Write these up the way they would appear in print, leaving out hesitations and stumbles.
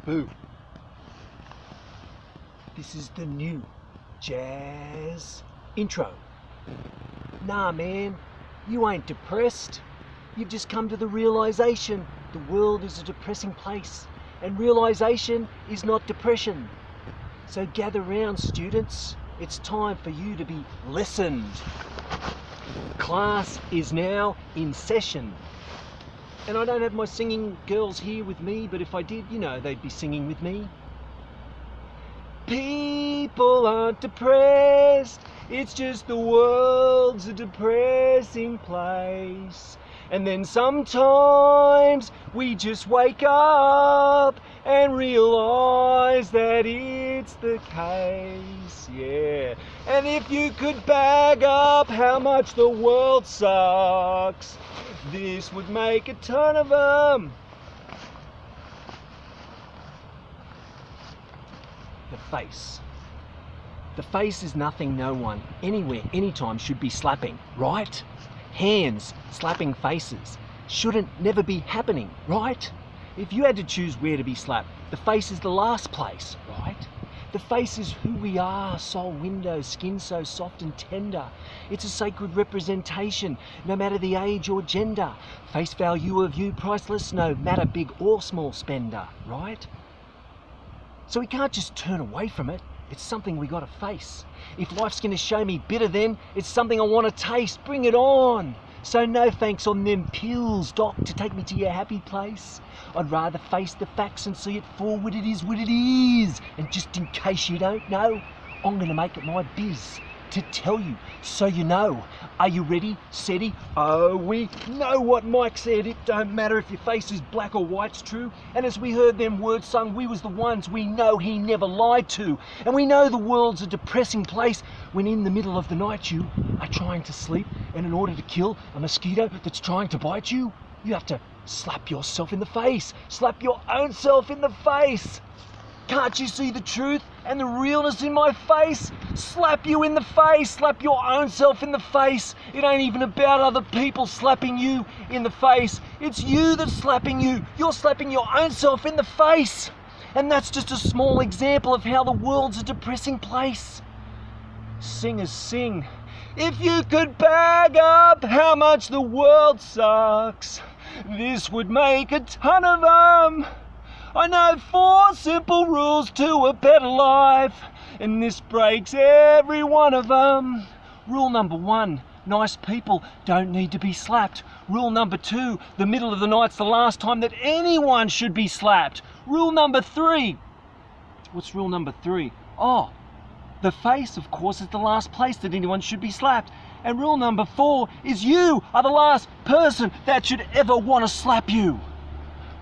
Boo. This is the new jazz intro. Nah, man, you ain't depressed. You've just come to the realization the world is a depressing place, and realization is not depression. So gather round, students. It's time for you to be listened. Class is now in session. And I don't have my singing girls here with me, but if I did, you know, they'd be singing with me. People aren't depressed, it's just the world's a depressing place. And then sometimes we just wake up and realise that it's the case, yeah. And if you could bag up how much the world sucks, this would make a ton of them. The face. The face is nothing no one, anywhere, anytime should be slapping, right? Hands slapping faces shouldn't never be happening, right? If you had to choose where to be slapped, the face is the last place, right? The face is who we are, soul window, skin so soft and tender. It's a sacred representation, no matter the age or gender. Face value of you priceless, no matter big or small spender, right? So we can't just turn away from it. It's something we gotta face. If life's gonna show me bitter, then it's something I wanna taste. Bring it on. So no thanks on them pills, doc, to take me to your happy place. I'd rather face the facts and see it for what it is, what it is. And just in case you don't know, I'm gonna make it my biz to tell you, so you know. Are you ready, steady? Oh, we know what Mike said. It don't matter if your face is black or white's true. And as we heard them words sung, we was the ones we know he never lied to. And we know the world's a depressing place when in the middle of the night you are trying to sleep, and in order to kill a mosquito that's trying to bite you, you have to slap yourself in the face. Slap your own self in the face. Can't you see the truth and the realness in my face? Slap you in the face, slap your own self in the face. It ain't even about other people slapping you in the face. It's you that's slapping you. You're slapping your own self in the face. And that's just a small example of how the world's a depressing place. Singers sing. If you could bag up how much the world sucks, this would make a ton of them. I know 4 simple rules to a better life, and this breaks every one of them. Rule number 1, nice people don't need to be slapped. Rule number 2, the middle of the night's the last time that anyone should be slapped. Rule number 3, what's rule number 3? Oh, the face, of course, is the last place that anyone should be slapped. And rule number 4 is you are the last person that should ever want to slap you.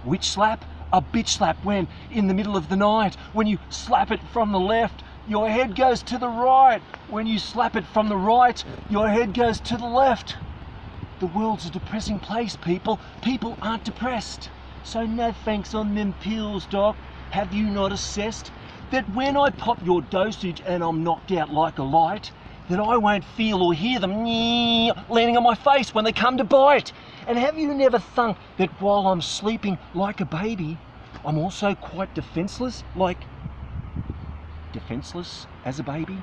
Which slap? A bitch slap, when in the middle of the night, when you slap it from the left, your head goes to the right. When you slap it from the right, your head goes to the left. The world's a depressing place, people. People aren't depressed. So no thanks on them pills, doc. Have you not assessed that when I pop your dosage and I'm knocked out like a light, that I won't feel or hear them landing on my face when they come to bite? And have you never thunk that while I'm sleeping like a baby, I'm also quite defenseless, like defenseless as a baby?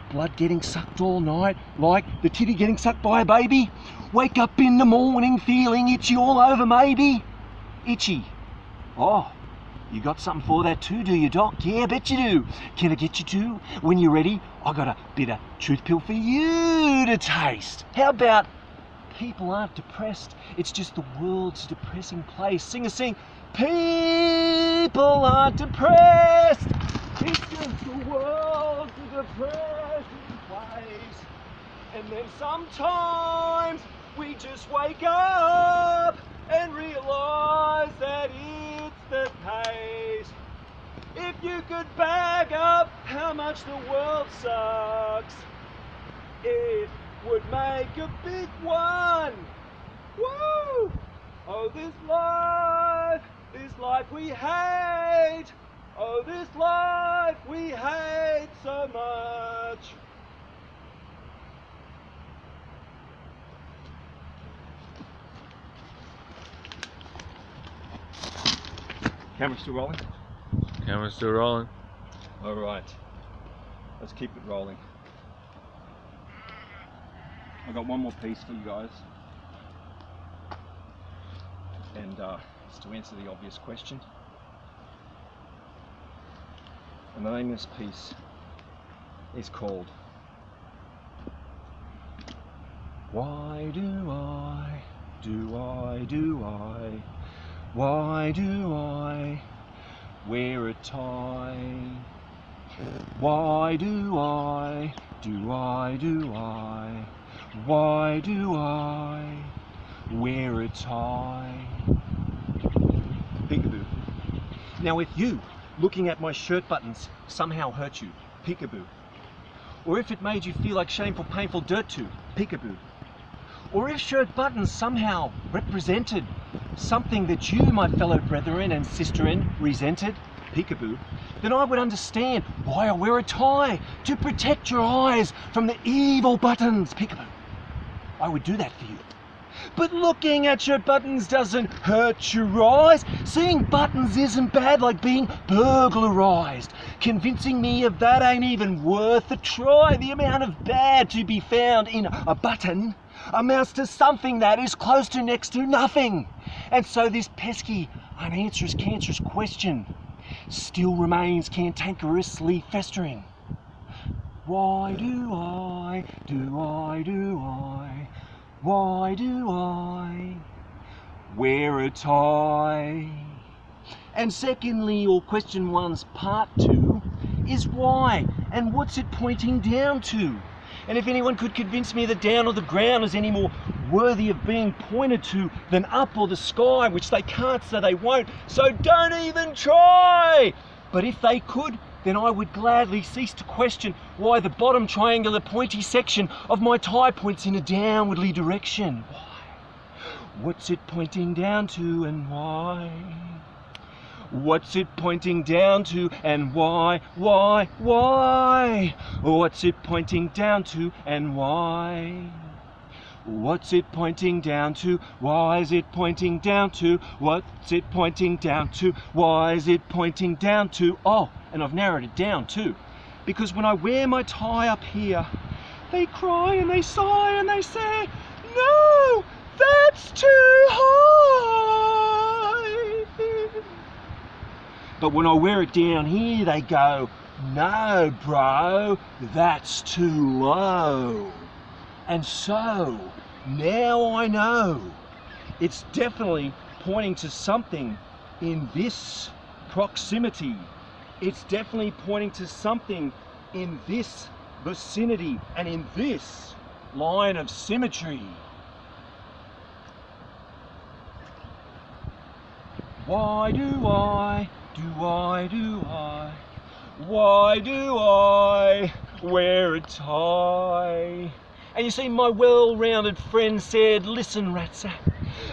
blood getting sucked all night, like the titty getting sucked by a baby? Wake up in the morning feeling itchy all over, maybe? Itchy. Oh, you got something for that too, do you, Doc? Yeah, I bet you do. Can I get you two? When you're ready, I got a bit of truth pill for you to taste. How about people aren't depressed, it's just the world's a depressing place. Sing a sing. People aren't depressed, it's just the world's a depressing place. And then sometimes we just wake up and realise that it's the case. If you could bag up how much the world sucks, it would make a big one. Woo! Oh, this life we hate. Oh, this life we hate so much. Camera still rolling? Camera's still rolling. All right, let's keep it rolling. I've got one more piece for you guys, and it's to answer the obvious question. And the name of this piece is called Why Do I, Why Do I wear a tie? Why do I, why do I wear a tie? Peekaboo. Now if you, looking at my shirt buttons, somehow hurt you, peekaboo. Or if it made you feel like shameful, painful dirt too, peekaboo. Or if shirt buttons somehow represented something that you, my fellow brethren and sisterin, resented, peekaboo, then I would understand why I wear a tie, to protect your eyes from the evil buttons, peekaboo. I would do that for you. But looking at your buttons doesn't hurt your eyes. Seeing buttons isn't bad like being burglarized. Convincing me of that ain't even worth a try. The amount of bad to be found in a button amounts to something that is close to next to nothing. And so this pesky, unanswerous, cancerous question still remains cantankerously festering. Why do I, why do I wear a tie? And secondly, or question one's part two, is why, and what's it pointing down to? And if anyone could convince me that down or the ground is any more worthy of being pointed to than up or the sky, which they can't so they won't, so don't even try! But if they could, then I would gladly cease to question why the bottom triangular pointy section of my tie points in a downwardly direction. Why? What's it pointing down to and why? What's it pointing down to and why? Why? What's it pointing down to and why? What's it pointing down to? Why is it pointing down to? What's it pointing down to? Why is it pointing down to? Oh, and I've narrowed it down too. Because when I wear my tie up here, they cry and they sigh and they say, no, that's too high. But when I wear it down here, they go, no, bro, that's too low. And so, now I know, it's definitely pointing to something in this proximity. It's definitely pointing to something in this vicinity and in this line of symmetry. Why do I, why do I wear a tie? And you see, my well-rounded friend said, listen, Ratsack,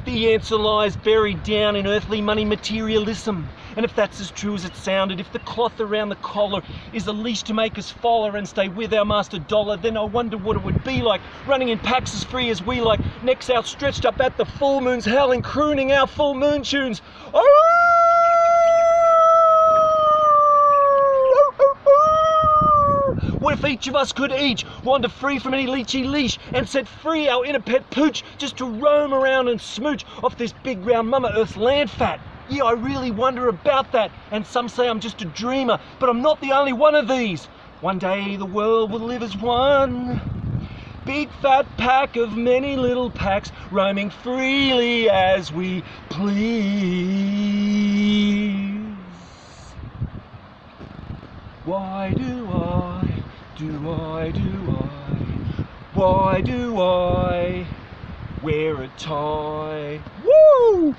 the answer lies buried down in earthly money materialism. And if that's as true as it sounded, if the cloth around the collar is the leash to make us follow and stay with our master dollar, then I wonder what it would be like running in packs as free as we, like necks outstretched up at the full moon's howling, crooning our full moon tunes. What if each of us could wander free from any leechy leash and set free our inner pet pooch just to roam around and smooch off this big round Mama Earth's land fat? Yeah, I really wonder about that, and some say I'm just a dreamer, but I'm not the only one of these. One day the world will live as one big fat pack of many little packs, roaming freely as we please. Why do I, why do I wear a tie? Woo!